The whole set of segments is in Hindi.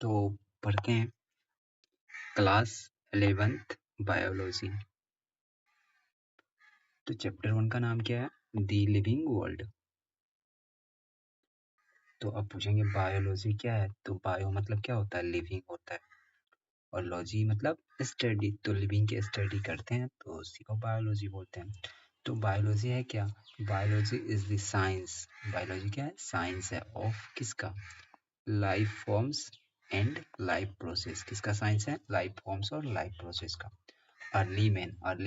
तो पढ़ते हैं क्लास 11th बायोलॉजी। तो चैप्टर 1 का नाम क्या है? दी लिविंग वर्ल्ड। तो अब पूछेंगे बायोलॉजी क्या है? तो बायो मतलब क्या होता है? लिविंग होता है, और लॉजी मतलब स्टडी। तो लिविंग की स्टडी करते हैं तो उसी को बायोलॉजी बोलते हैं। तो बायोलॉजी है क्या? Biology is the science. Biology क्या है? साइंस है ऑफ किसका? Life forms and life process. किसका साइंस है? लाइफ फॉर्म्स और लाइफ प्रोसेस का। अर्ली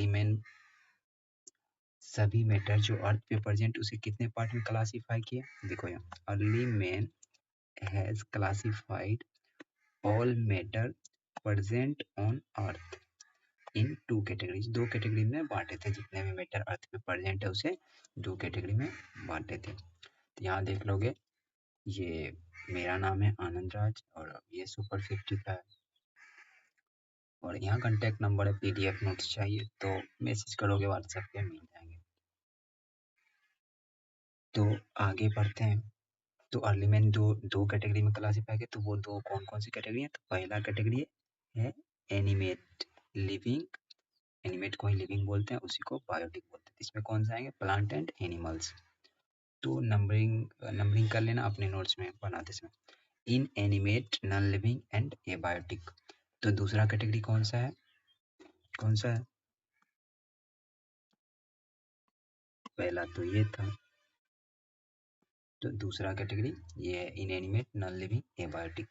मैन सभी मैटर जो अर्थ पे प्रेजेंट, उसे कितने पार्ट में क्लासीफाई किया? देखो यहाँ early man has classified all matter present on earth in two categories. दो कैटेगरी में बांटे थे, जितने भी मैटर अर्थ पे प्रेजेंट है उसे दो कैटेगरी में बांटे थे। तो यहाँ देख लोगे, ये मेरा नाम है आनंद राज और ये सुपर 50 का है, और यहाँ कांटेक्ट नंबर है। पीडीएफ नोट्स चाहिए तो मैसेज करोगे, व्हाट्सएप पे मिल जाएंगे। तो आगे बढ़ते हैं। तो अर्ली मैन दो दो कैटेगरी में क्लासीफाई किया, तो वो दो कौन कौन सी कैटेगरी है? तो पहला कैटेगरी है एनिमेट लिविंग। एनिमेट को ही लिविंग बोलते हैं, उसी को बायोटिक बोलते हैं। इसमें कौन सा आएंगे? Plant and animals. तो नंबरिंग नंबरिंग कर लेना अपने नोट्स में बनाते समय। Inanimate, non living and abiotic. तो दूसरा कैटेगरी कौन सा है? कौन सा है? पहला तो ये था, तो दूसरा कैटेगरी ये है इनएनिमेट, नॉन लिविंग, एबायोटिक।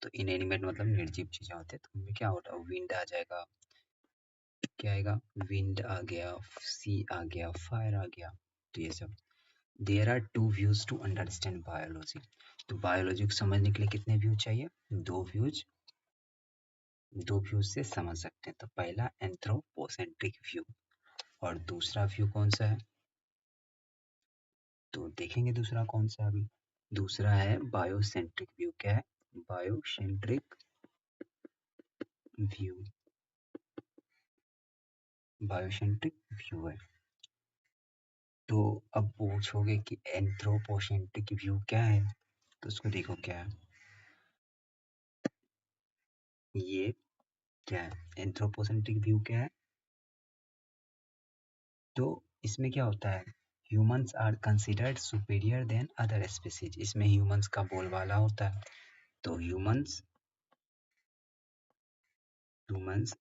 तो इनएनिमेट मतलब निर्जीव चीजें होती है, तो उनमें क्या होता है? विंड आ जाएगा, क्या आएगा? विंड आ गया, सी आ गया, फायर आ गया, तो ये सब। There are two views to understand biology. तो बायोलॉजी को समझने के लिए कितने व्यू चाहिए? दो व्यूज। दो व्यूज से समझ सकते हैं। तो पहला एंथ्रोपोसेंट्रिक व्यू, और दूसरा व्यू कौन सा है? तो देखेंगे दूसरा कौन सा है अभी। दूसरा है बायोसेंट्रिक व्यू। क्या है? Biocentric view. बायोसेंट्रिक व्यू है। तो अब पूछोगे कि एंथ्रोपोसेंट्रिक व्यू क्या है? तो उसको देखो क्या है ये। क्या है एंथ्रोपोसेंट्रिक व्यू? क्या है? तो इसमें क्या होता है? Humans are considered superior than other species. इसमें ह्यूमंस का बोलबाला होता है। तो humans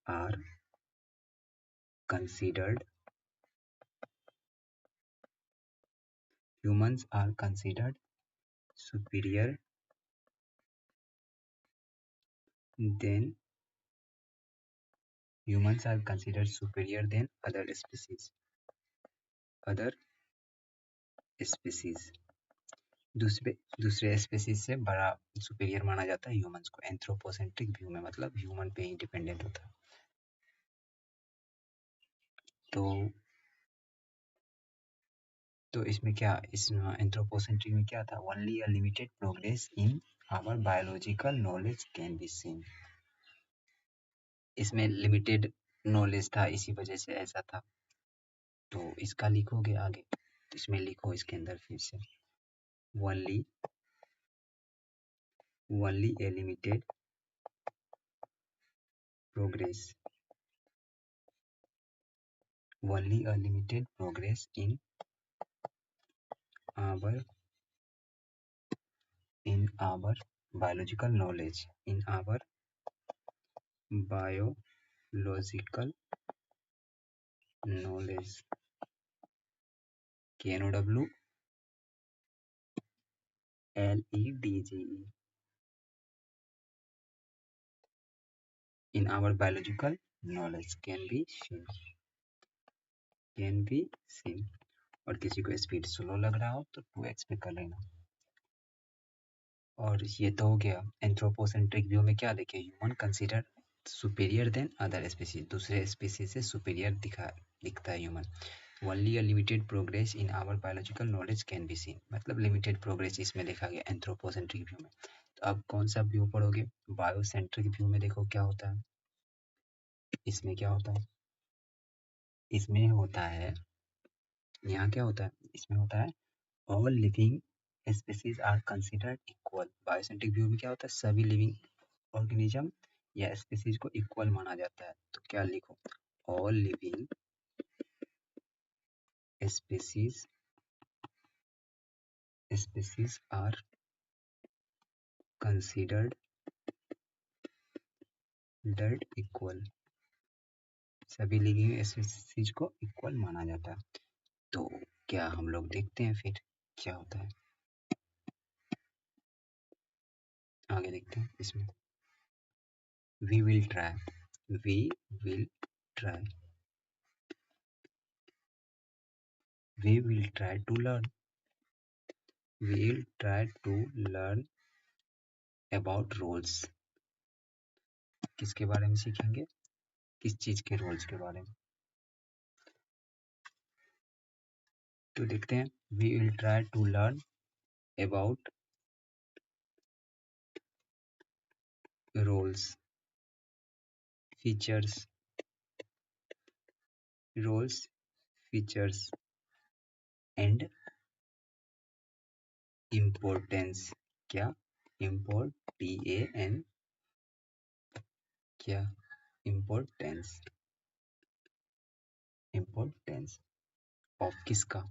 are considered superior than other species. दूसरे दूसरे स्पीसीज से बड़ा सुपीरियर माना जाता है ह्यूमंस को एंथ्रोपोसेंट्रिक व्यू में, मतलब ह्यूमन पे ही डिपेंडेंट होता है। तो इसमें क्या, इस एंथ्रोपोसेंट्रिक में क्या था? Only a limited progress in our biological knowledge can be seen. इसमें लिमिटेड नॉलेज था, इसी वजह से ऐसा था। तो इसका लिखोगे आगे, तो इसमें लिखो इसके अंदर फिर से only a limited progress in our biological knowledge in our biological knowledge KNOW LEDGE in our biological knowledge can be seen। और किसी को स्पीड स्लो लग रहा हो तो 2x पे कर लेना। और ये तो हो गया एंथ्रोपोसेंट्रिक व्यू में। क्या देखे? Human consider superior than other species, दूसरे स्पीसीज से सुपीरियर दिखता है human. Only a limited progress in our biological knowledge can be seen, मतलब लिमिटेड प्रोग्रेस इसमें देखा गया एंथ्रोपोसेंट्रिक व्यू में। तो अब कौन सा व्यू पढ़ोगे? बायोसेंट्रिक व्यू में देखो क्या होता है। इसमें क्या होता है? इसमें होता है, यहाँ क्या होता है? इसमें होता है all living species are considered equal. Biocentric view में क्या होता है, सभी लिविंग ऑर्गेनिज्म या स्पीसीज को इक्वल माना जाता है। तो क्या लिखो, all living species are considered equal. सभी लिविंग स्पीसीज को इक्वल माना जाता है। तो क्या हम लोग देखते हैं फिर क्या होता है, आगे देखते हैं इसमें। We will try, we will try, we will try to learn, we will try to learn about roles. किसके बारे में सीखेंगे, किस चीज के रोल्स के बारे में। तो देखते हैं, we will try to learn about roles, features, roles, features and importance. क्या, इम्पोर्ट, TAN, क्या, इम्पोर्टेंस, इम्पोर्टेंस ऑफ किसका,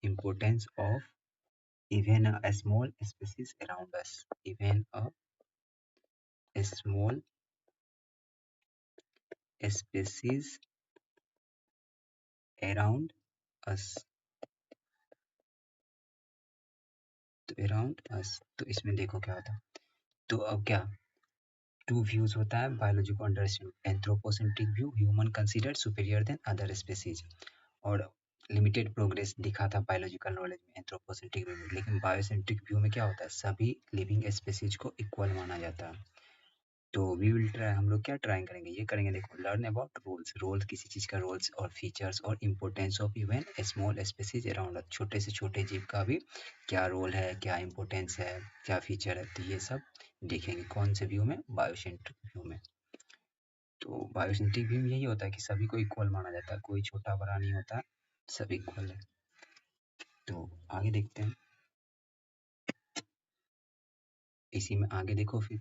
importance of even a small species around us, even a small species around us, तो around us, तो इसमें देखो क्या होता है। तो अब क्या, टू व्यूज होता है बायोलॉजी को understand, anthropocentric view, human considered superior than other species, और लिमिटेड प्रोग्रेस दिखा था बायोलॉजिकल नॉलेज में एंथ्रोपोसेंट्रिक व्यू में। लेकिन बायोसेंट्रिक व्यू में क्या होता है, सभी लिविंग स्पीसीज को इक्वल माना जाता है। तो वी विल ट्राई, हम लोग क्या ट्राई करेंगे, ये करेंगे, देखो, लर्न अबाउट रोल्स, रोल्स किसी चीज का रोल्स और फीचर्स और importance of even small species around, छोटे से छोटे जीव का भी क्या रोल है, क्या इम्पोर्टेंस है, क्या फीचर है, तो ये सब देखेंगे। कौन से व्यू में, बायोसेंट्रिक व्यू में। तो बायोसेंट्रिक व्यू में यही होता है कि सभी को इक्वल माना जाता है, कोई छोटा बड़ा नहीं होता, सब इक्वल है। तो आगे देखते हैं, इसी में आगे देखो फिर,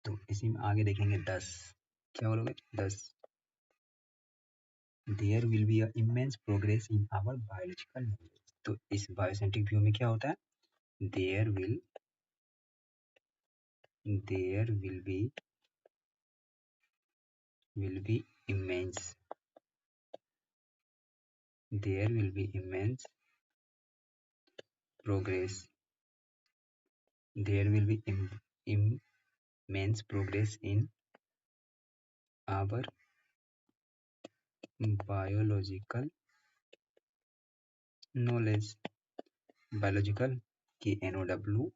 तो इसी में आगे देखेंगे 10, क्या बोलोगे 10, there will be a immense progress in our biological knowledge। तो इस बायोसेंट्रिक व्यू में क्या होता है, there will be immense, there will be immense progress, there will be immense progress in our biological knowledge, biological की NOWLEDG।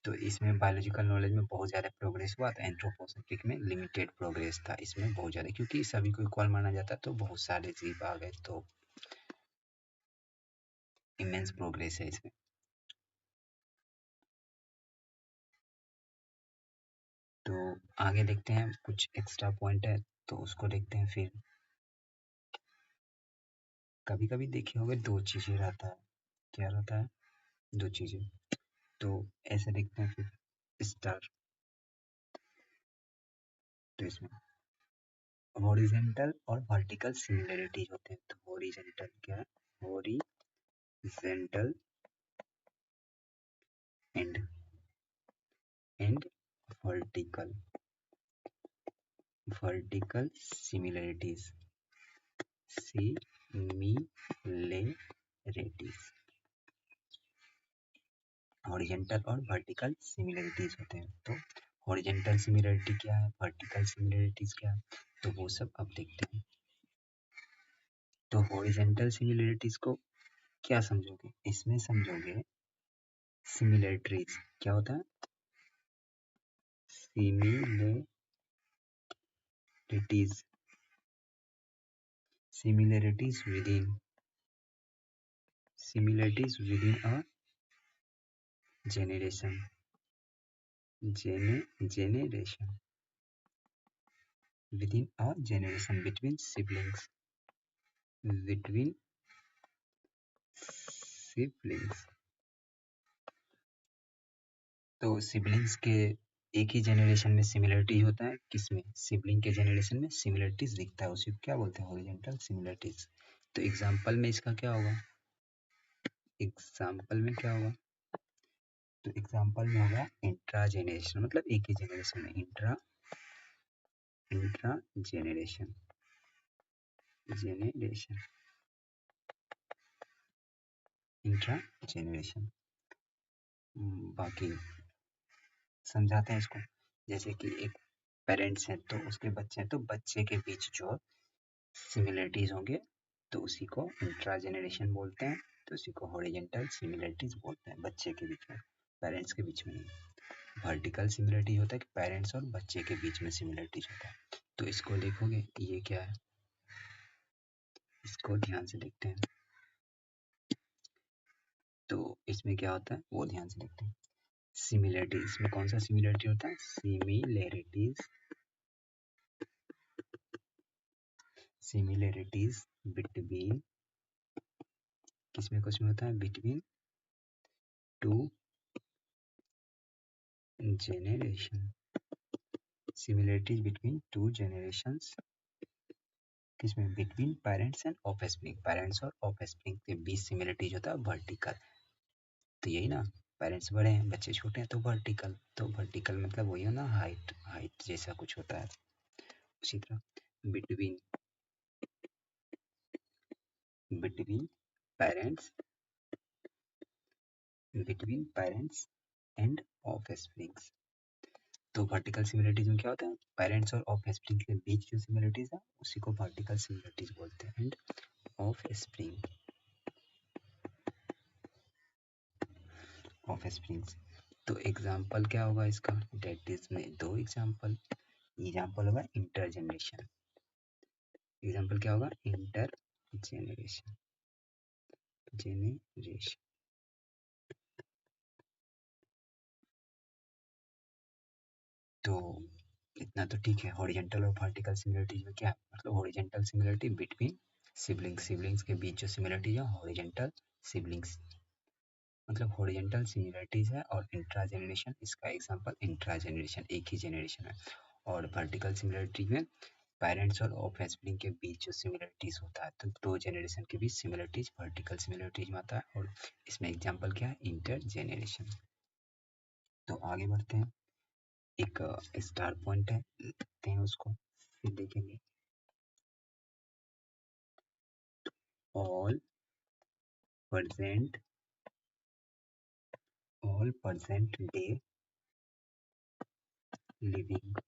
तो इसमें बायोलॉजिकल नॉलेज में बहुत ज़्यादा प्रोग्रेस हुआ था, एंथ्रोपोसेंट्रिक में लिमिटेड प्रोग्रेस था, इसमें बहुत ज़्यादा, क्योंकि सभी को इक्वल माना जाता है तो बहुत सारे जीव आ गए, तो इमेंस प्रोग्रेस है इसमें। तो आगे देखते हैं, कुछ एक्स्ट्रा पॉइंट है तो उसको देखते हैं फिर। कभी कभी देखे होंगे दो चीज़ें रहता है, क्या रहता है, दो चीज़ें। तो ऐसे देखते हैं फिर, स्टार, तो इसमें हॉरिजेंटल और वर्टिकल सिमिलरिटीज होते हैं। तो हॉरिजेंटल क्या है, horizontal and vertical, vertical similarities, similarities, horizontal और वर्टिकल सिमिलरिटीज होते हैं। तो हॉरिजेंटल सिमिलरिटी क्या है, वर्टिकल सिमिलरिटीज क्या है, तो वो सब अब देखते हैं। तो हॉरिजेंटल सिमिलरिटीज को क्या समझोगे, इसमें समझोगे सिमिलरिटीज क्या होता है, similarities, similarities within a generation, generation, within a generation, between siblings, between siblings, तो सिबलिंग्स के एक ही जनरेशन में सिमिलरिटीज होता है, किसमें? सिबलिंग के जनरेशन में सिमिलरिटीज दिखता है, उसी को क्या बोलते हैं? Horizontal similarities. तो एग्जांपल में इसका क्या होगा? एग्जांपल में क्या होगा? तो एग्जांपल में होगा इंट्रा जेनरेशन, मतलब एक ही जनरेशन में intra intra generation generation intra generation. बाकी समझाते हैं इसको। जैसे कि एक पेरेंट्स हैं तो उसके बच्चे हैं, तो बच्चे के बीच जो सिमिलरिटीज होंगे तो उसी को इंट्रा जेनरेशन बोलते हैं, तो उसी को हॉरिजॉन्टल सिमिलरिटीज बोलते हैं, बच्चे के बीच में, पेरेंट्स के बीच में नहीं। वर्टिकल सिमिलरिटी होता है कि पेरेंट्स और बच्चे के बीच में सिमिलरिटीज होता है। तो इसको देखोगे ये क्या है, इसको ध्यान से देखते हैं। तो इसमें क्या होता है वो ध्यान से देखते हैं। सिमिलरिटी, इसमें कौन सा सिमिलरिटी होता है? सिमिलरिटीज, सिमिलरिटीज बिटवीन, किसमें कुछ में होता है? Between two generation, similarities between two generations, किसमें? Between parents and offspring, parents और ऑफस्प्रिंग के बीच सिमिलरिटीज होता है वर्टिकल। तो यही ना, पेरेंट्स बड़े हैं बच्चे छोटे हैं तो वर्टिकल, तो वर्टिकल मतलब वही है ना, हाइट हाइट जैसा कुछ होता है। उसी तरह between between parents, between parents and offsprings. तो वर्टिकल सिमिलरिटीज में क्या होता है? पेरेंट्स और ऑफस्प्रिंग के बीच जो सिमिलरिटीज है उसी को वर्टिकल सिमिलरिटीज बोलते हैं। And offspring, offsprings. तो एग्जाम्पल क्या होगा इसका? डेट इज में दो एग्जाम्पल। एग्जाम्पल होगा इंटर जनरेशन, एग्जाम्पल क्या होगा? Inter generation, generation. तो इतना तो ठीक है। हॉरिजॉन्टल और वर्टिकल सिमिलरिटीज में क्या है? मतलब horizontal similarity between siblings, siblings के बीच जो सिमिलरिटी है हॉरिजॉन्टल सिबलिंग्स, मतलब हॉरिजॉन्टल सिमिलरिटीज है। और इंट्रा जनरेशन, इसका एग्जांपल इंट्रा जनरेशन, एक ही जनरेशन है। और वर्टिकल सिमिलरिटी में पेरेंट्स और ऑफस्प्रिंग के बीच जो सिमिलरिटीज होता है, तो दो जनरेशन के बीच सिमिलरिटीज वर्टिकल सिमिलरिटीज में आता है। और इसमें एग्जांपल क्या है? Inter generation. तो आगे बढ़ते हैं। एक स्टार पॉइंट है, लिखते हैं उसको, फिर देखेंगे। All present, all present day living,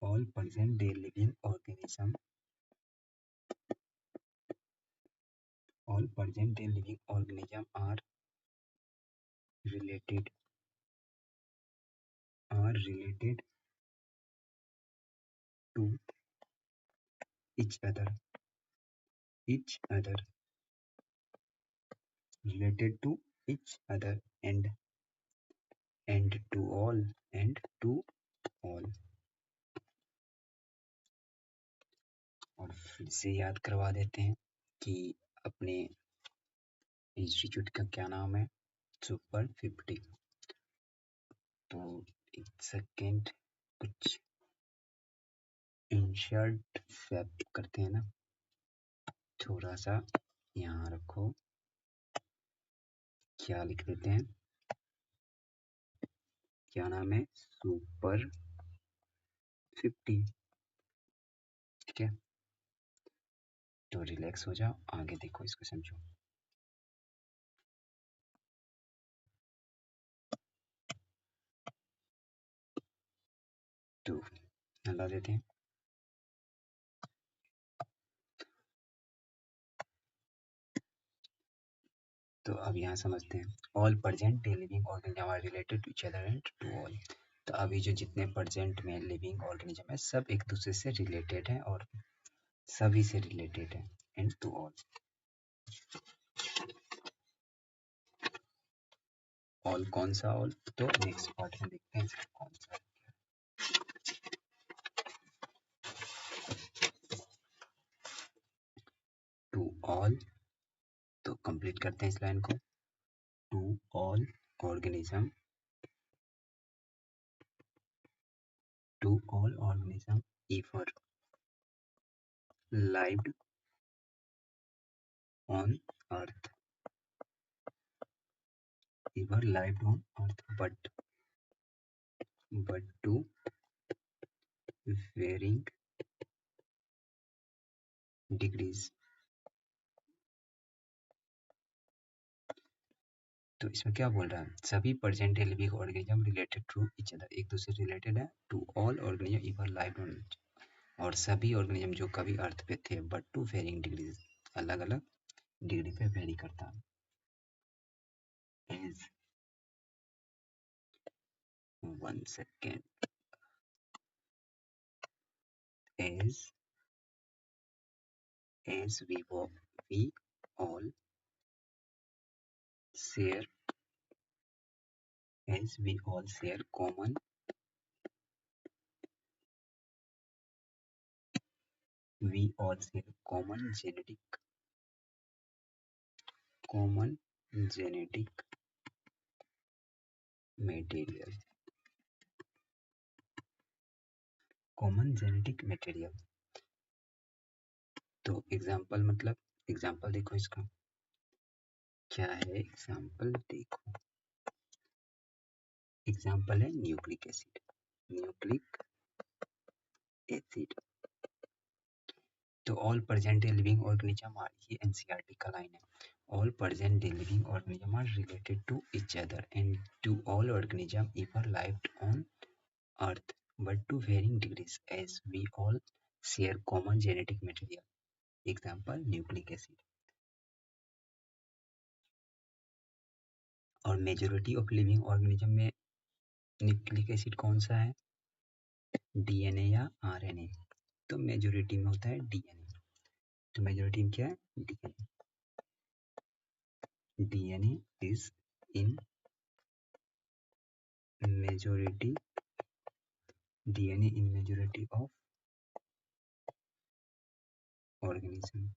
all present day living organism, all present day living organisms related are related to each other, each other, related to each other, and to all, and to all। और फिर से याद करवा देते हैं कि अपने इंस्टीट्यूट का क्या नाम है? सुपर 50। तो एक सेकेंड, कुछ इंशर्ट स्वैप करते हैं ना, थोड़ा सा यहाँ रखो, क्या लिख देते हैं? क्या नाम है? सुपर 50। ठीक है, तो रिलैक्स हो जाओ, आगे देखो, इसको समझो। तो हटा देते हैं। तो अब यहाँ समझते हैं। All present day living organism are related to each other and to all. तो अभी जो जितने प्रेजेंट में लिविंग ऑर्गेनिज्म है सब एक दूसरे से रिलेटेड है, और सभी से रिलेटेड है, एंड टू ऑल। ऑल कौन सा ऑल? तो नेक्स्ट पार्ट में देखते हैं इसका कौन सा। टू ऑल, तो कंप्लीट करते हैं इस लाइन को। To all organism, to all organism ever lived on earth, ever lived on earth, but to varying degrees। तो इसमें क्या बोल रहा है, सभी present living organism related to each other, एक दूसरे से रिलेटेड है। To all organism ever lived on, और सभी ऑर्गेनिज्म जो कभी अर्थ पे थे, बट टू वेरिंग डिग्रीज, अलग अलग डिग्री पे वेरी करता है। As, one second, as we all share, as we all share common, we all share common genetic material, common genetic material। तो एग्जाम्पल मतलब, एग्जाम्पल देखो इसका क्या है, एग्जाम्पल देखो, एग्जाम्पल है न्यूक्लिक एसिड, न्यूक्लिक एसिड। तो all present living organism are, ये एनसीईआरटी का लाइन है, all present living organisms are related to each other and to all organisms ever lived on earth, but to varying degrees, as we all share common genetic material, example nucleic acid। और मेजोरिटी ऑफ लिविंग ऑर्गेनिज्म में न्यूक्लिक एसिड कौन सा है, डीएनए या आरएनए। तो मेजोरिटी में होता है डीएनए, तो मेजोरिटी में क्या है, DNA. DNA is in majority, DNA in majority of organisms।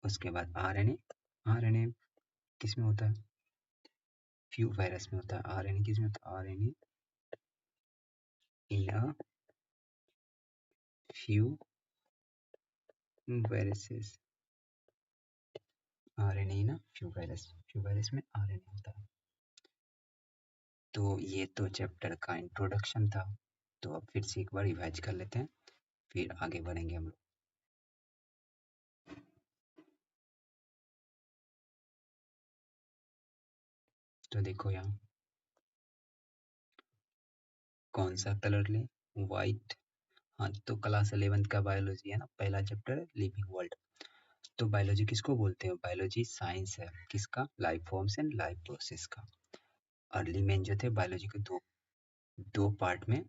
उसके बाद आरएनए, आरएनए किस में होता है, फ्यू वायरस में होता है। आरएनए किस में होता है, RNA in a few viruses, RNA in a few virus में आरएनए होता है। तो ये तो चैप्टर का इंट्रोडक्शन था, तो अब फिर से एक बार रिवाइज कर लेते हैं, फिर आगे बढ़ेंगे हम लोग। तो देखो यहाँ कौन सा कलर ले, व्हाइट। हाँ, तो क्लास 11 का बायोलॉजी है ना, पहला चैप्टर है लिविंग वर्ल्ड। तो बायोलॉजी किसको बोलते हैं, बायोलॉजी साइंस है किसका, life forms and life process का। अर्ली मैन जो थे बायोलॉजी के दो पार्ट में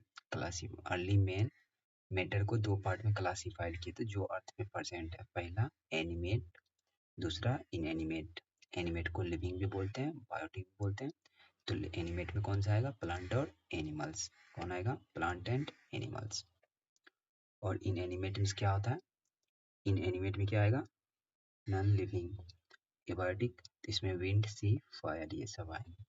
अर्ली मैन मैटर को दो पार्ट में क्लासिफाइड किए थे जो अर्थ पे प्रेजेंट है। पहला एनिमेट, दूसरा इनएनिमेट। एनिमेट को लिविंग भी बोलते हैं, बायोटिक भी बोलते हैं। तो एनिमेट में कौन सा आएगा, प्लांट और एनिमल्स। कौन आएगा, प्लांट एंड एनिमल्स। और इनएनिमेट में क्या होता है, इनएनिमेट में क्या आएगा, नॉन लिविंग। एबायोटिक, इसमें विंड, सी, फायर, ये सब आएंगे।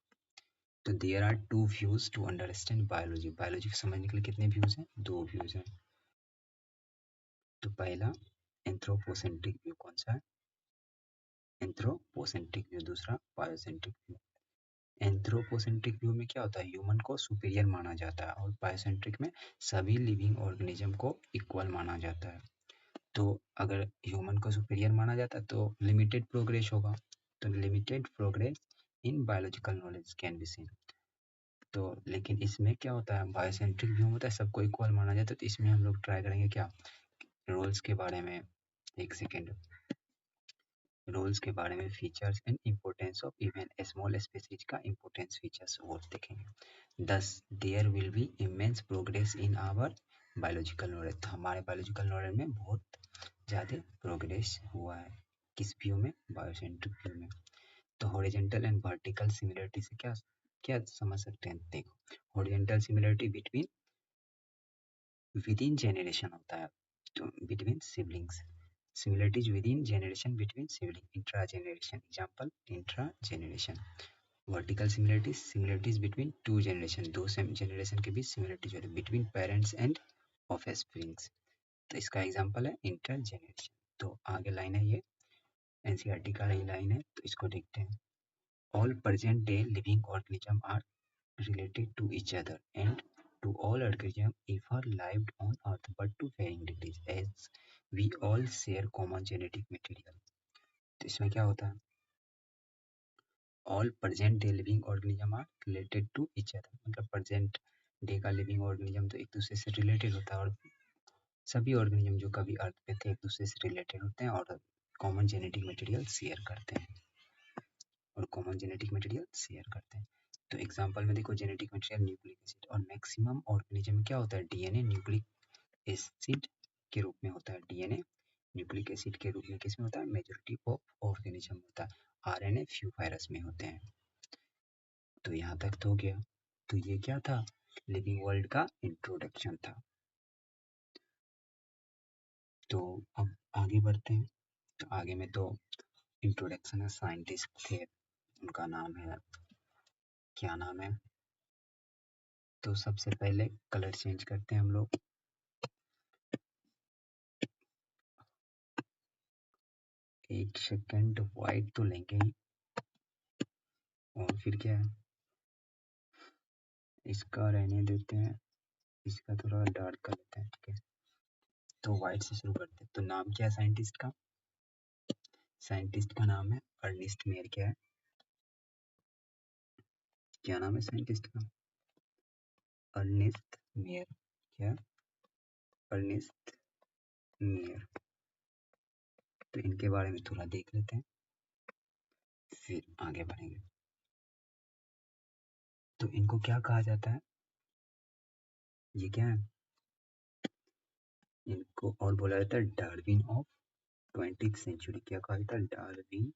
तो there are two views to understand biology, biology को समझने के लिए कितने व्यूज हैं, दो व्यूज हैं। तो पहला एंथ्रोपोसेंट्रिक व्यू, कौन सा है, एंथ्रोपोसेंट्रिक व्यू। दूसरा बायोसेंट्रिक व्यू। एंथ्रोपोसेंट्रिक व्यू में क्या होता है, ह्यूमन को सुपीरियर माना जाता है, और बायोसेंट्रिक में सभी लिविंग ऑर्गेनिज्म को इक्वल माना जाता है। तो अगर ह्यूमन को सुपीरियर माना जाता है तो लिमिटेड प्रोग्रेस होगा, तो limited progress in biological knowledge can be scene. तो लेकिन इसमें क्या होता है, बायोसेंट्रिक व्यू होता है, सबको इक्वल माना जाता है। तो इसमें हम लोग ट्राई करेंगे क्या, रोल्स के बारे में, एक सेकेंड, रोल्स के बारे में, features and importance of even small species का इम्पोर्टेंस, फीचर्स वो देखेंगे। Thus there will be immense progress in our biological knowledge, तो हमारे बायोलॉजिकल नॉलेज में बहुत ज़्यादा प्रोग्रेस हुआ है, किस व्यू में, बायोसेंट्रिक व्यू में। तो हॉरिजॉन्टल एंड वर्टिकल सिमिलरिटी से क्या क्या समझ सकते हैं, देखो horizontal similarity between with in generation होता है, between siblings. Similarities within generation between sibling. Intra-generation. Example, intra-generation. Vertical similarities, similarities between two generation, दो generation के बीच similarities होती है between parents and offsprings. तो इसका एग्जांपल है इंटर जनरेशन. तो आगे लाइन है, ये एनसीईआरटी का ही लाइन है, तो इसको देखते हैं. All present day living organisms are related to each other and to all organisms ever lived on earth, but to varying degrees, as we all share common genetic material. तो इसमें क्या होता है, all present day living organism are related to each other, मतलब प्रेजेंट डे का लिविंग ऑर्गेनिज्म तो एक दूसरे से रिलेटेड होता है, और सभी ऑर्गेनिज्म जो कभी अर्थ पे थे एक दूसरे से रिलेटेड होते हैं और कॉमन जेनेटिक मटेरियल शेयर करते हैं, तो एग्जांपल में देखो, जेनेटिक मटेरियल न्यूक्लिक एसिड, और मैक्सिमम ऑर्गेनिज्म में क्या होता है, डीएनए न्यूक्लिक एसिड के रूप में होता है. डीएनए न्यूक्लिक एसिड के रूप में किस में होता है, मेजॉरिटी ऑफ ऑर्गेनिज्म होता है. आरएनए फ्यू वायरस में होते हैं. तो यहाँ तक तो हो गया. तो ये क्या था, लिविंग वर्ल्ड का इंट्रोडक्शन था. तो अब आगे बढ़ते हैं. तो आगे में तो इंट्रोडक्शन है, साइंटिस्ट थे, उनका नाम है, क्या नाम है, तो सबसे पहले कलर चेंज करते हैं हम लोग. एक सेकंड, वाइट तो लेंगे ही, और फिर क्या है, इसका रहने देते हैं, इसका थोड़ा डार्क कर लेते हैं, ठीक है. तो वाइट से शुरू करते हैं. तो नाम क्या है साइंटिस्ट का, साइंटिस्ट का नाम है अर्निस्ट मेयर. क्या है, क्या नाम है साइंटिस्ट का, अर्निस्ट मेयर. क्या, अर्निस्ट मेयर. तो इनके बारे में थोड़ा देख लेते हैं, फिर आगे बढ़ेंगे. तो इनको क्या कहा जाता है, ये क्या है, इनको और बोला जाता है डार्विन ऑफ 20th सेंचुरी. क्या कहा जाता है, डार्विन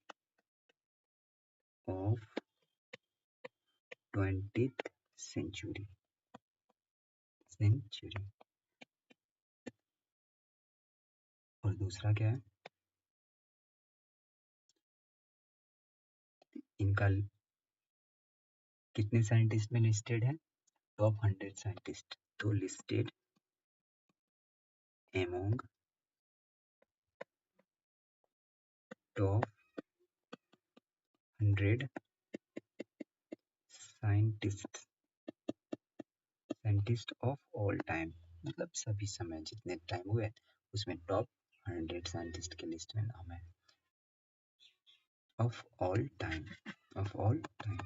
ऑफ 20th सेंचुरी. और दूसरा क्या है, इनका कितने साइंटिस्ट में लिस्टेड है, टॉप 100 साइंटिस्ट. तो listed among top 100 scientist of all time, मतलब सभी समय जितने टाइम हुए उसमें टॉप 100 साइंटिस्ट के लिस्ट में नाम है. Of all time, of all time,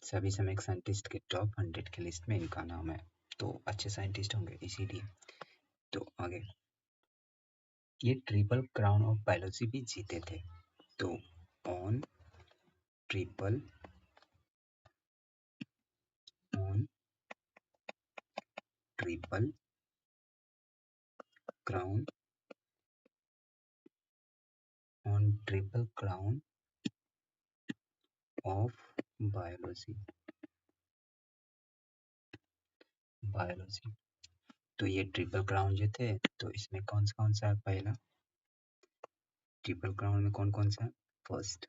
सभी समय एक साइंटिस्ट के टॉप 100 के लिस्ट में इनका नाम है. तो अच्छे साइंटिस्ट होंगे इसीलिए. तो आगे, ये ट्रिपल क्राउन ऑफ बायोलॉजी भी जीते थे. तो on triple crown of biology. तो ये ट्रिपल क्राउन जो थे, तो इसमें कौन सा है, पहला ट्रिपल क्राउन में कौन कौन सा है, फर्स्ट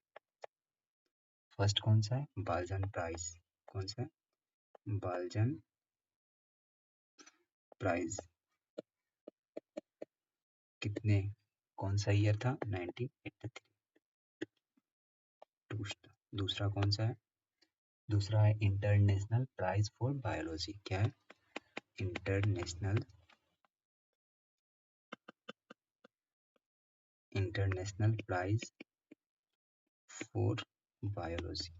कौन सा है, बाल्जन प्राइज. कौन सा है, बाल्जन प्राइज. कितने, कौन सा ईयर था, 1983. दूसरा कौन सा है, दूसरा है इंटरनेशनल प्राइज फॉर बायोलॉजी. क्या है, इंटरनेशनल प्राइज फॉर बायोलॉजी.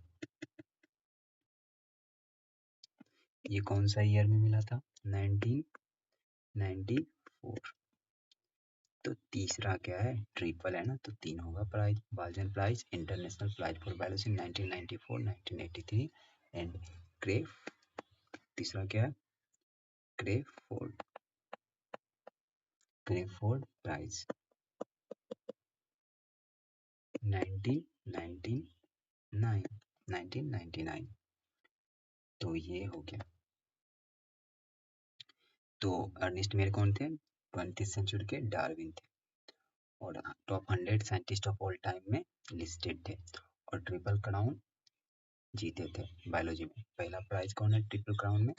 ये कौन सा ईयर में मिला था, 1994. तो तीसरा क्या है, ट्रिपल है ना, तो 3 होगा prize, Balzan prize, international prize for biology 1994, 1983 and Crafoord. तीसरा क्या है, क्रेफोर्ड प्राइज 1999. तो ये हो गया. तो अर्नेस्ट मेयर कौन थे, 20th सेंचुरी के डार्विन थे और top 100 scientist of all time में लिस्टेड थे और ट्रिपल क्राउन जीते थे बायोलॉजी में। पहला प्राइज कौन है ट्रिपल क्राउन में?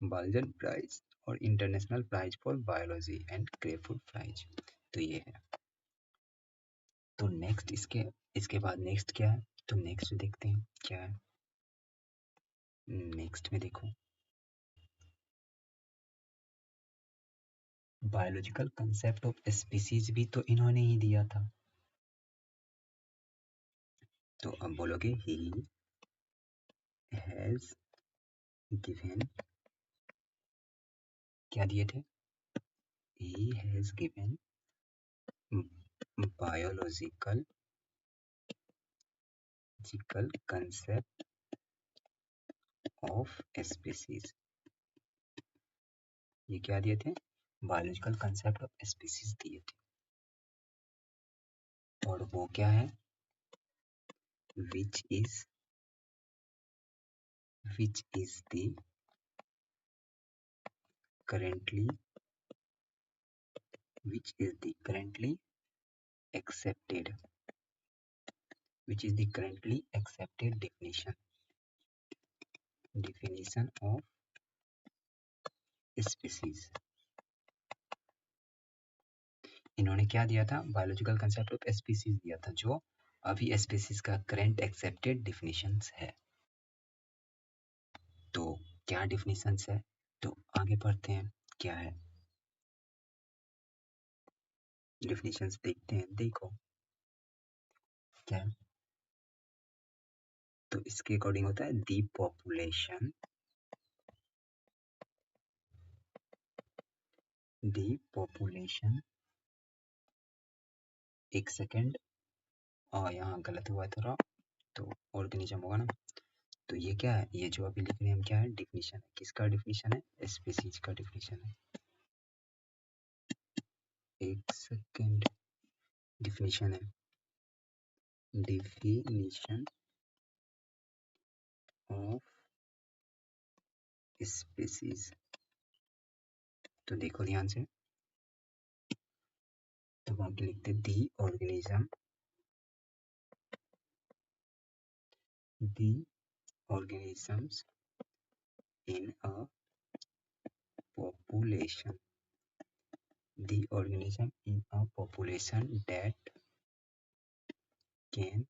बाल्जन प्राइज और international prize for biology and Crafoord prize. तो ये है। तो नेक्स्ट इसके बाद नेक्स्ट क्या है? तो नेक्स्ट देखते हैं क्या है। नेक्स्ट में देखो बायोलॉजिकल कंसेप्ट ऑफ स्पीसीज भी तो इन्होंने ही दिया था। तो अब बोलोगे ही हैज गिवन, क्या दिए थे? He has given biological concept of species. ये क्या दिए थे? बायोलॉजिकल कंसेप्ट ऑफ स्पीसीज दिए थे और वो क्या है? which is the currently accepted definition of species। इन्होंने क्या दिया था? बायोलॉजिकल कंसेप्ट ऑफ स्पीसीज दिया था जो अभी स्पीसीज का करंट एक्सेप्टेड डिफिनेशंस है। तो क्या डिफिनेशंस है? तो आगे पढ़ते हैं क्या है डिफिनेशंस, देखते हैं। देखो क्या है। तो इसके अकॉर्डिंग होता है दी पॉपुलेशन, एक सेकेंड और यहाँ गलत हुआ थोड़ा, तो ऑर्गेनिज्म होगा ना। तो ये क्या है? ये जो अभी लिख रहे हैं हम क्या है? डिफिनेशन है। किसका डिफिनेशन है? स्पीसीज का डिफिनेशन है। एक सेकेंड, डिफिनेशन है, डिफिनेशन ऑफ स्पीसीज। तो देखो ध्यान से, तो वहां पे लिखते दी organisms in a population, the organism in a population that can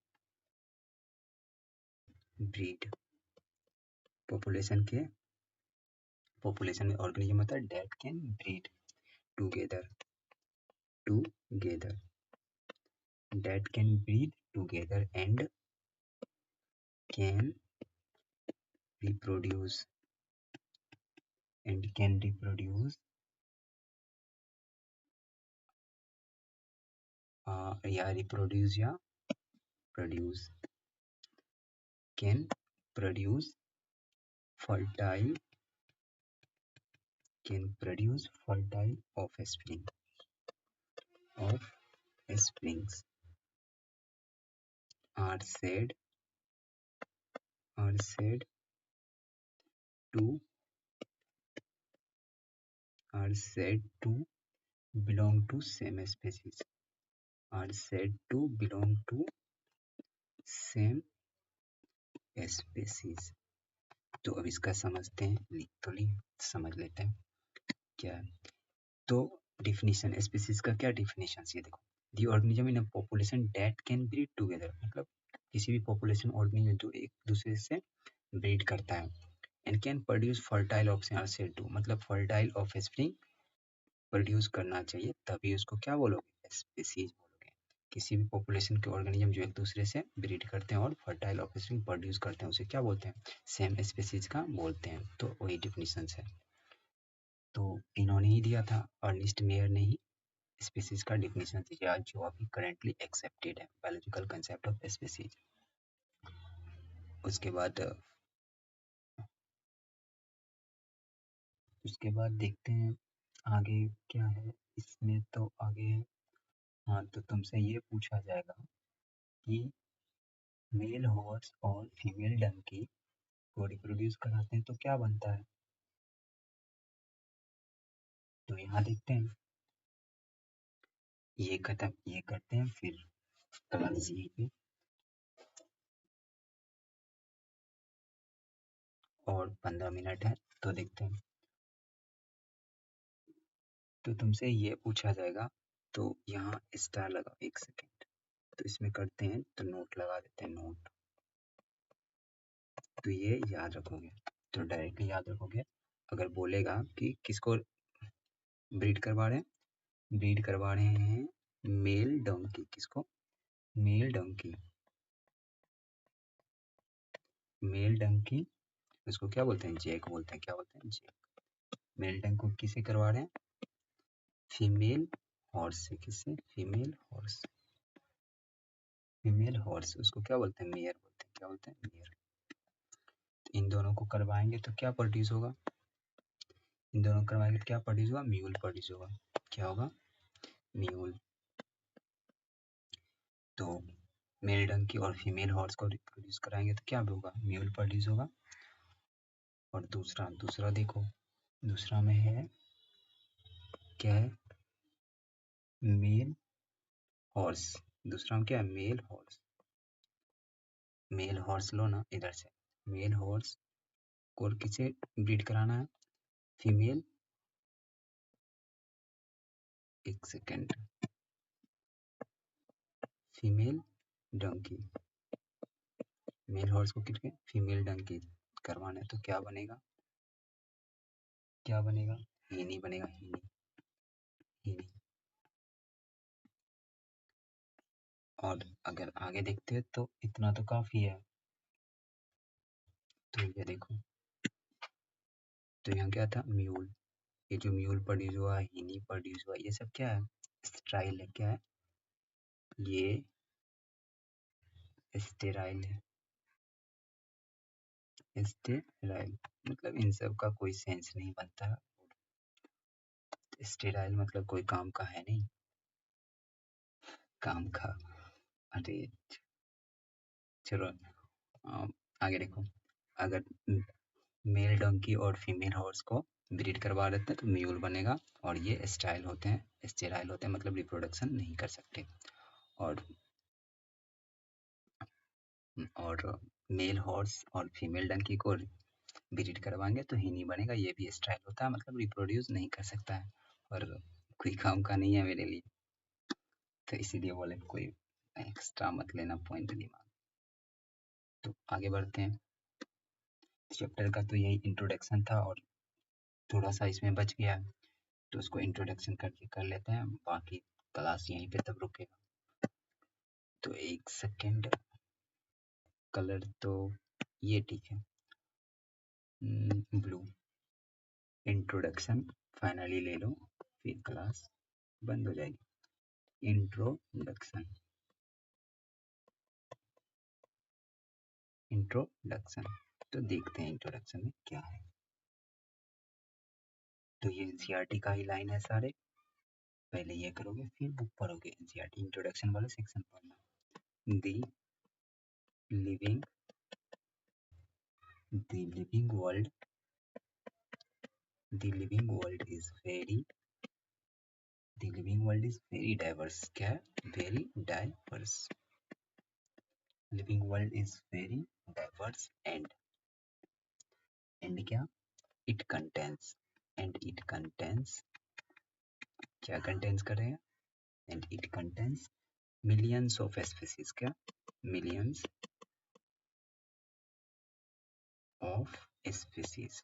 breed। Population में ऑर्गेनिज्म होता है that can breed together that can breed together and can reproduce या reproduce या produce, can produce fertile offsprings are said to belong to same species, तो अब इसका समझते हैं, लिख तो लिए, समझ लेते हैं क्या है। तो डिफिनीशन स्पीसीज का क्या डिफिनेशन, ये देखो, दी organism in a population that can breed together, मतलब किसी भी पॉपुलेशन ऑर्गेनिज्म जो एक दूसरे से ब्रीड करता है, and can produce fertile offspring, मतलब फर्टाइल ऑफस्प्रिंग प्रोड्यूस करना चाहिए, तभी उसको क्या बोलोगे? स्पीसीज बोलोगे। किसी भी पॉपुलेशन के ऑर्गेनिज्म जो एक दूसरे से ब्रीड करते हैं और फर्टाइल ऑफस्प्रिंग प्रोड्यूस करते हैं, उसे क्या बोलते हैं? सेम स्पीसीज का बोलते हैं। तो वही डिफिनेशन है। तो इन्होंने ही दिया था, अर्नेस्ट मेयर ने ही स्पीसीज का डिफिनेशन दिया जो अभी करेंटली एक्सेप्टेड है, बायोलॉजिकल कंसेप्ट ऑफ स्पीसीज। उसके बाद देखते हैं आगे क्या है इसमें। तो आगे, हाँ, तो तुमसे ये पूछा जाएगा कि मेल हॉर्स और फीमेल डंकी को रिप्रोड्यूस कराते हैं तो क्या बनता है? तो यहाँ देखते हैं ये खत्म, ये करते हैं फिर क्लास यहीं पे। और 15 मिनट है तो देखते हैं। तो तुमसे ये पूछा जाएगा, तो यहाँ स्टार लगाओ 1 सेकेंड। तो इसमें करते हैं, तो नोट लगा देते हैं, नोट। तो ये याद रखोगे, तो डायरेक्टली याद रखोगे। अगर बोलेगा कि किसको ब्रीड करवा रहे हैं, ब्रीड करवा रहे हैं मेल डोंकी, किसको, मेल डोंकी, मेल डंकी, उसको क्या बोलते हैं, जैक बोलते हैं, क्या बोलते हैं, जैक। मेल डंक को किसे करवा रहे हैं, फीमेल हॉर्स से, किससे, फीमेल हॉर्स, फीमेल हॉर्स, उसको क्या बोलते हैं, मेयर बोलते हैं, क्या बोलते हैं, मेयर। इन दोनों को करवाएंगे तो क्या प्रोड्यूस होगा, इन दोनों को करवाएंगे तो क्या प्रोड्यूस होगा, म्यूल प्रोड्यूस होगा, क्या होगा, म्यूल। तो मेल डंकी और फीमेल हॉर्स को प्रोड्यूस कराएंगे तो क्या होगा, म्यूल प्रोड्यूस होगा। और दूसरा, दूसरा देखो, दूसरा में है, क्या है, मेल हॉर्स, दूसरा में क्या है, मेल हॉर्स, मेल हॉर्स लो ना इधर से, मेल हॉर्स को किसे ब्रीड कराना है, female, 1 second, female donkey, male horse को किसके, फीमेल डंकी करवाना है, तो क्या बनेगा, क्या बनेगा, हीनी बनेगा, हीनी, हीनी। और अगर आगे देखते हैं तो इतना तो काफी है। तो ये देखो, तो यहाँ क्या था, म्यूल, ये जो म्यूल प्रोड्यूस हुआ, हीनी प्रोड्यूस हुआ, ये सब क्या है, स्टाइल है, क्या है, ये स्टेराइल है, स्टेराइल, मतलब इन सब का कोई सेंस नहीं बनता। स्टेराइल मतलब कोई काम का है नहीं, काम का। अरे चलो, आगे देखो, अगर मेल डंकी और फीमेल हॉर्स को ब्रीड करवा देते हैं तो म्यूल बनेगा, और ये स्टाइल होते हैं, स्टेराइल होते हैं, मतलब रिप्रोडक्शन नहीं कर सकते। और मेल हॉर्स और फीमेल डंकी को ब्रीड करवाएंगे तो हिनी बनेगा, ये भी स्टाइल होता है, मतलब रिप्रोड्यूस नहीं कर सकता है, और कोई काम का नहीं है मेरे लिए, तो इसीलिए बोले कोई एक्स्ट्रा मत लेना पॉइंट दिमाग। तो आगे बढ़ते हैं, चैप्टर का तो यही इंट्रोडक्शन था, और थोड़ा सा इसमें बच गया है, तो उसको इंट्रोडक्शन करके कर लेते हैं, बाकी क्लास यहीं पे तब रुकेगा। तो 1 सेकेंड, कलर तो ये ठीक है, ब्लू, इंट्रोडक्शन फाइनली ले लो, फिर क्लास बंद हो जाएगी। इंट्रोडक्शन, इंट्रोडक्शन, तो देखते हैं इंट्रोडक्शन में क्या है। तो ये एनसीईआरटी का ही लाइन है सारे, पहले ये करोगे फिर बुक पढ़ोगे, एनसीईआरटी इंट्रोडक्शन वाला सेक्शन पढ़ना। Living the living world, the living world is very, the living world is very diverse, क्या है, very diverse, living world is very diverse, and क्या, it contains, and it contains, क्या कंटेंस करेगा, and it contains millions of species, क्या, मिलियंस ऑफ स्पीसीज।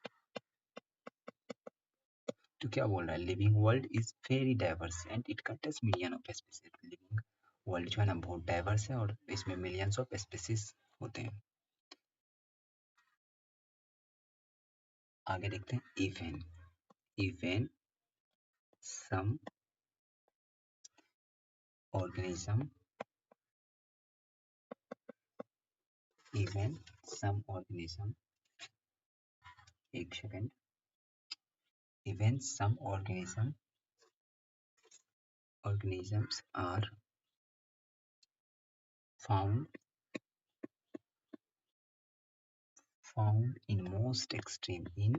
तो क्या बोल रहा है, living world is very diverse and it contains million of species, living world जो है ना बहुत डाइवर्स है, और इसमें मिलियंस ऑफ स्पीसीज होते हैं। आगे देखते हैं, even, even some organism, even some organism, 1 second, even some organism, organisms are found in most extreme, in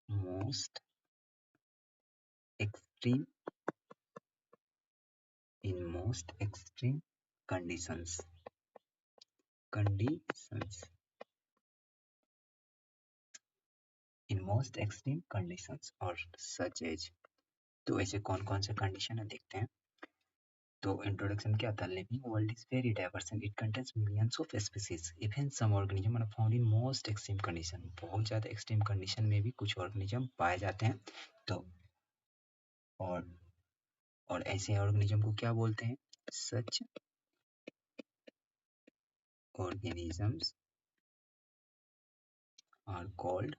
most extreme in most extreme conditions in most extreme conditions और such as। तो ऐसे कौन कौन से कंडीशन है देखते हैं। तो इंट्रोडक्शन क्या था, living world is very diverse and it contains millions of species even some organism are found in most extreme condition. बहुत ज़्यादा एक्सट्रीम कंडीशन में भी कुछ ऑर्गेनिज्म पाए जाते हैं। तो और ऐसे ऑर्गेनिज्म को क्या बोलते हैं, सच organisms are called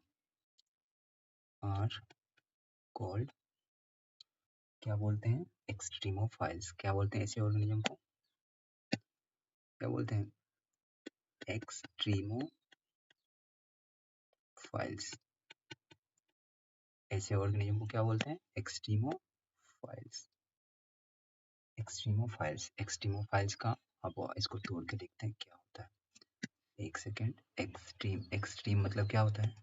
क्या बोलते हैं, एक्सट्रीमोफाइल्स। क्या बोलते हैं ऐसे ऑर्गेनिज्म को, क्या बोलते हैं, एक्सट्रीमोफाइल्स। ऐसे ऑर्गेनिज्म को क्या बोलते हैं, एक्सट्रीमोफाइल्स का। अब इसको तोड़ के देखते हैं क्या होता है, एक सेकेंड। एक्सट्रीम मतलब क्या होता है,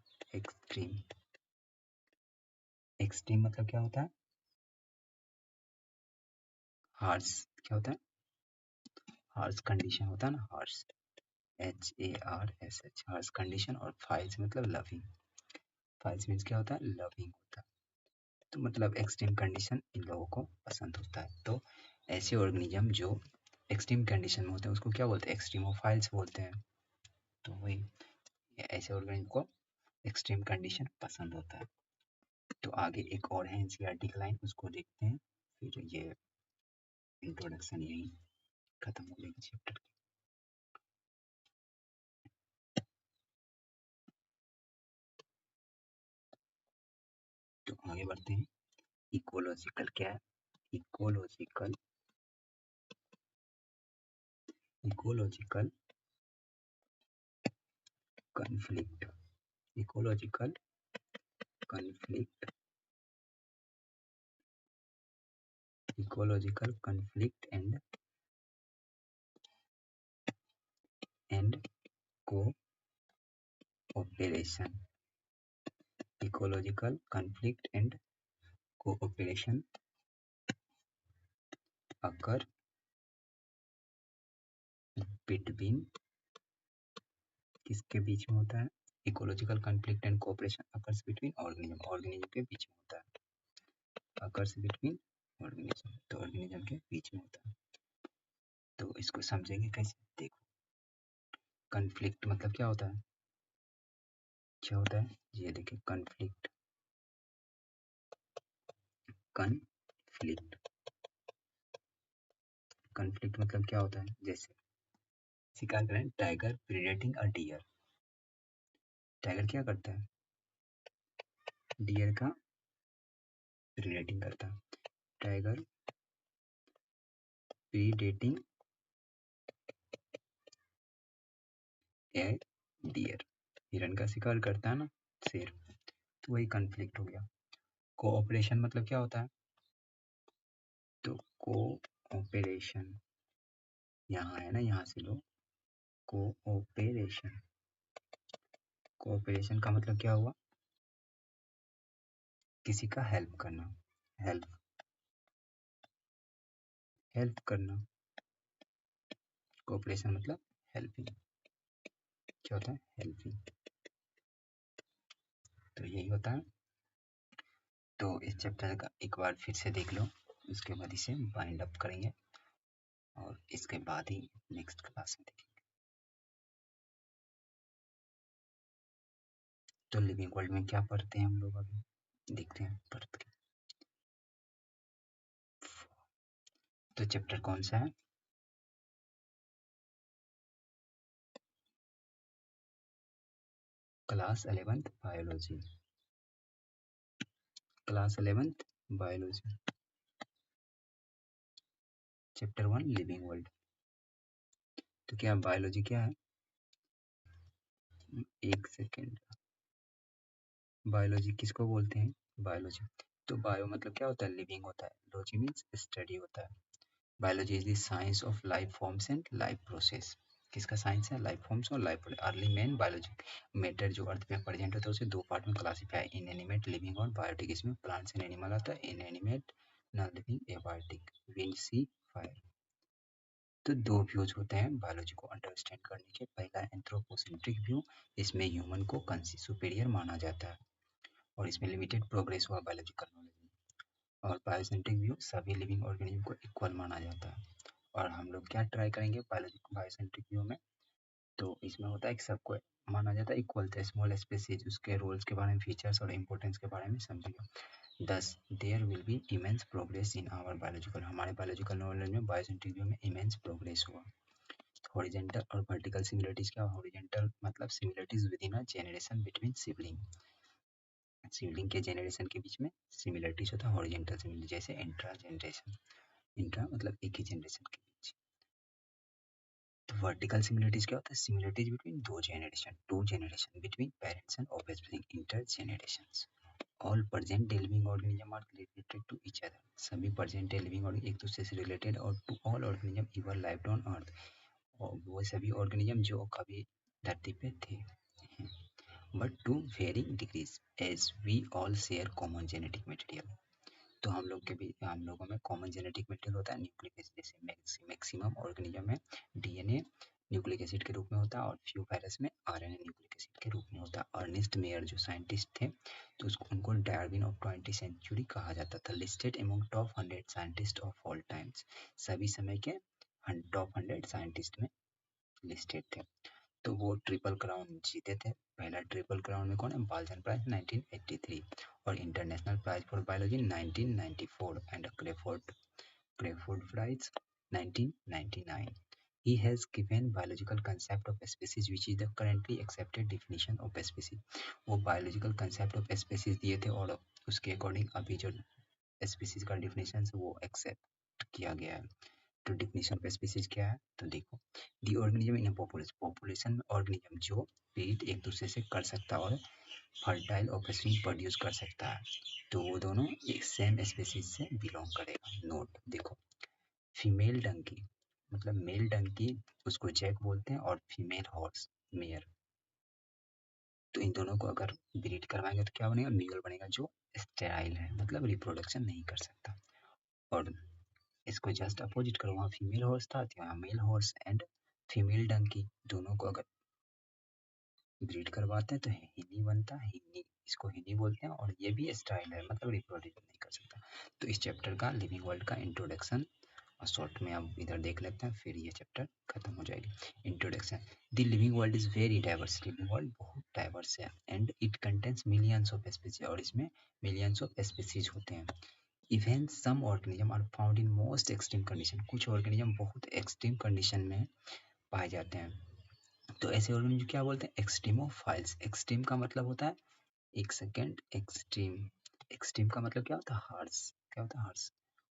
एक्सट्रीम मतलब क्या होता है, हार्श। क्या होता है, हार्श कंडीशन होता है ना, हार्श, HARSH, हार्श कंडीशन। और फाइल्स मतलब लविंग। फाइल्स मीन्स क्या होता है, लविंग होता है। तो मतलब एक्सट्रीम कंडीशन इन लोगों को पसंद होता है। तो ऐसे ऑर्गेनिज्म जो एक्सट्रीम कंडीशन में होते हैं उसको क्या बोलते हैं, एक्सट्रीमोफाइल्स बोलते हैं। तो वही ऐसे ऑर्गेनिज्म को एक्सट्रीम कंडीशन पसंद होता है। तो आगे एक और है एनसीईआरटी की लाइन, उसको देखते हैं, फिर ये इंट्रोडक्शन यही खत्म हो जाएगी चैप्टर की। तो आगे बढ़ते हैं। इकोलॉजिकल क्या है, ecological conflict, ecological conflict and cooperation. Ecological conflict and cooperation occur between, किसके बीच में होता है, ecological conflict and cooperation occurs between organism के बीच में होता है, अकर्स बिटवीन ऑर्गेनिज्म, तो ऑर्गेनिज्म के बीच में होता है। तो इसको समझेंगे कैसे, देखो। कॉन्फ्लिक्ट मतलब क्या होता है, ये देखिए, कॉन्फ्लिक्ट मतलब क्या होता है, जैसे शिकार करें, टाइगर प्रीडेटिंग अ डियर। टाइगर क्या करता है, डियर का प्रीडेटिंग करता है। टाइगर प्रीडेटिंग ए डियर, हिरन का शिकार करता है ना, शेर। तो वही कॉन्फ्लिक्ट हो गया। कोऑपरेशन मतलब क्या होता है, तो कोऑपरेशन यहाँ है ना, यहाँ से लो, कोऑपरेशन। कोऑपरेशन का मतलब क्या हुआ, किसी का हेल्प करना, हेल्प करना। कोऑपरेशन मतलब हेल्पिंग, क्या होता है, हेल्पिंग। तो यही होता है। तो इस चैप्टर का एक बार फिर से देख लो, उसके बाद इसे बाइंड अप करेंगे और इसके बाद ही नेक्स्ट क्लास में देखेंगे। तो लिविंग वर्ल्ड में क्या पढ़ते हैं हम लोग, अभी देखते हैं पढ़ के। तो चैप्टर कौन सा है, class 11th biology, class 11th biology, chapter 1 living world. तो क्या बायोलॉजी क्या है, एक सेकेंड, बायोलॉजी किसको बोलते हैं, बायोलॉजी। तो बायो मतलब क्या होता है, लिविंग होता है, लॉजी मीन्स स्टडी होता है। Biology is the science of life forms and life process. किसका साइंस है, लाइफ फॉर्म्स और life process. Early man biology, matter जो अर्थ पे प्रेजेंट होता है उसे दो पार्ट में क्लासिफाई, इनएनिमेट लिविंग और बायोटिक। इसमें प्लांट्स एंड एनिमल आता है, inanimate non living abiotic. Wind sea fire. तो दो व्यूज होते हैं बायोलॉजी को अंडरस्टैंड करने के। पहला एंथ्रोपोसेंट्रिक व्यू, इसमें ह्यूमन को सुपीरियर माना जाता है और इसमें लिमिटेड प्रोग्रेस हुआ बायोलॉजिकल नॉलेज में। और बायोसेंट्रिक व्यू, सभी लिविंग ऑर्गेनिज्म को इक्वल माना जाता है। और हम लोग क्या ट्राई करेंगे बायोसेंट्रिक व्यू में, तो इसमें होता है कि सबको माना जाता है इक्वल। थे स्मॉल स्पेसीज, उसके रोल्स के बारे में, फीचर्स और इम्पोर्टेंस के बारे में समझेंगे। Thus there will be immense progress in our biological, हमारे बायोलॉजिकल नॉलेज में बायोसेंट्रिक व्यू में इमेंस प्रोग्रेस हुआ। हॉरिजेंटल और वर्टिकल सिमिलरिटीज क्या, हॉरिजेंटल मतलब similarities within a generation between sibling, sibling के जनरेशन के बीच में सिमिलरिटीज होता है। हॉरिजेंटल सिमिलरिटी जैसे इंट्रा जनरेशन, इंट्रा मतलब एक ही जनरेशन के बीच। तो वर्टिकल सिमिलरिटीज क्या होता है, similarities between two generation between parents and obviously inter generations. All present living organism are related to each other, सभी प्रेजेंट लिविंग ऑर्गेनिज्म एक दूसरे से रिलेटेड। और to all organism ever lived on earth, और वो सभी ऑर्गेनिज्म जो कभी धरती पे थे। But to varying degrees as we all share common genetic material, तो हम लोगों में कॉमन जेनेटिक मटेरियल होता है न्यूक्लिक एसिड। जैसे मैक्सिमम ऑर्गेनिज्म में डीएनए न्यूक्लिक एसिड के रूप में होता है और फ्यू वायरस में आरएनए न्यूक्लिक एसिड के रूप में होता है। अर्नेस्ट मेयर जो साइंटिस्ट थे, तो उनको डार्विन ऑफ 20th सेंचुरी कहा जाता था। Listed among top 100 scientist of all times, सभी समय के टॉप 100 साइंटिस्ट में लिस्टेड थे। तो वो ट्रिपल क्राउन जीते थे। पहला ट्रिपल क्राउन में कौन है, बाल्जन प्राइज 1983 और international prize for biology 1994 and Crafoord prize 1999. He has given biological concept of species which is the currently accepted definition of species. वो biological concept of species दिए थे और उसके अकॉर्डिंग अभी जो species का definition है वो accept किया गया है। तो definition of species क्या है, तो देखो, the organism in a population में organism जो ब्रीड एक दूसरे से कर सकता है और फर्टाइल ऑफस्प्रिंग प्रोड्यूस कर सकता है, तो वो दोनों एक सेम स्पीसीज से बिलोंग करेगा। नोट देखो, फीमेल डंकी मतलब मेल डंकी, उसको जैक बोलते हैं, और फीमेल हॉर्स मेयर, तो इन दोनों को अगर ब्रीड करवाएंगे तो क्या बनेगा, म्यूल बनेगा जो स्टेराइल है, मतलब रिप्रोडक्शन नहीं कर सकता। और इसको जस्ट अपोजिट करो, वहाँ फीमेल हॉर्स था तो यहाँ male horse and female donkey दोनों को अगर ब्रीड करवाते हैं तो हिनी बनता है, हिनी, इसको हिनी बोलते हैं, और ये भी स्टाइल है, मतलब रिप्रोड्यूस नहीं कर सकता। तो इस चैप्टर का लिविंग वर्ल्ड का इंट्रोडक्शन और शॉर्ट में आप इधर देख लेते हैं, फिर ये चैप्टर खत्म हो जाएगी। Introduction, the living world is very diverse, living world बहुत डाइवर्स है and it contains millions of species, और इसमें मिलियंस ऑफ स्पीसीज होते हैं। Even some organism are found in most extreme condition, कुछ ऑर्गेनिज्म बहुत एक्सट्रीम कंडीशन में पाए जाते हैं। तो ऐसे ऑर्गेनिज्म क्या बोलते हैं, एक्सट्रीमोफाइल्स। एक्सट्रीम का मतलब होता है, एक सेकेंड, एक्सट्रीम, एक्सट्रीम का मतलब क्या होता है, हार्श, क्या होता है, हार्श।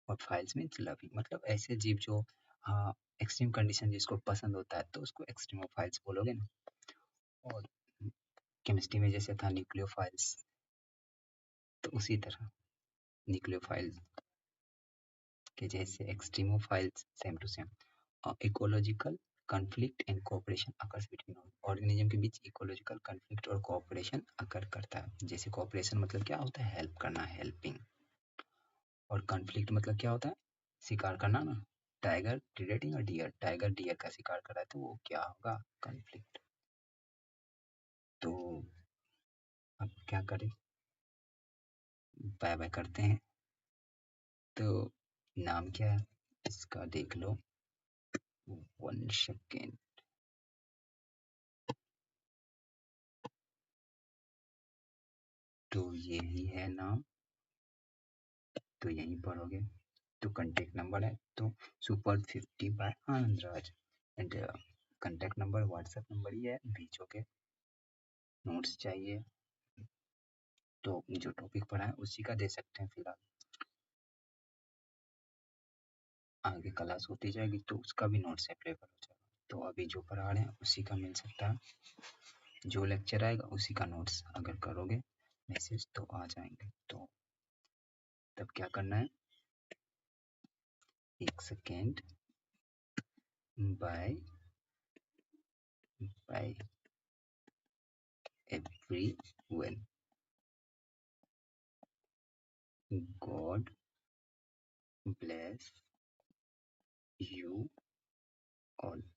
और फाइल्स मीन्स लविंग, मतलब ऐसे जीव जो हाँ एक्सट्रीम कंडीशन जिसको पसंद होता है तो उसको एक्सट्रीमोफाइल्स बोलोगे ना। और केमिस्ट्री में जैसे था न्यूक्लियोफाइल्स, तो उसी तरह न्यूक्लियोफाइल्स के जैसे extremophiles, same to same. Ecological conflict and cooperation occurs between organism के बीच इकोलॉजिकल कॉन्फ्लिक्ट और कोऑपरेशन अकर करता है। जैसे कोऑपरेशन मतलब क्या होता है, हेल्प करना, हेल्पिंग। और कॉन्फ्लिक्ट मतलब क्या होता है, शिकार करना ना, टाइगर प्रीडेटिंग और डियर, टाइगर डियर का शिकार कर रहा है तो वो क्या होगा, कॉन्फ्लिक्ट। तो अब क्या करें, बाय बाय करते हैं। तो नाम क्या है इसका देख लो, 1 सेकेंड। तो यही है नाम, तो यहीं पढ़ोगे। तो कांटेक्ट नंबर है तो super 50 by Anand Raj, and contact number WhatsApp number ही है, भेजोगे। नोट्स चाहिए तो जो टॉपिक पढ़ा है उसी का दे सकते हैं फिलहाल, आगे क्लास होती जाएगी तो उसका भी नोट्स अवेलेबल हो जाएगा। तो अभी जो पढ़ा रहे हैं उसी का मिल सकता है, जो लेक्चर आएगा उसी का नोट्स अगर करोगे मैसेज तो आ जाएंगे। तो तब क्या करना है, 1 second, bye bye everyone, God bless you all.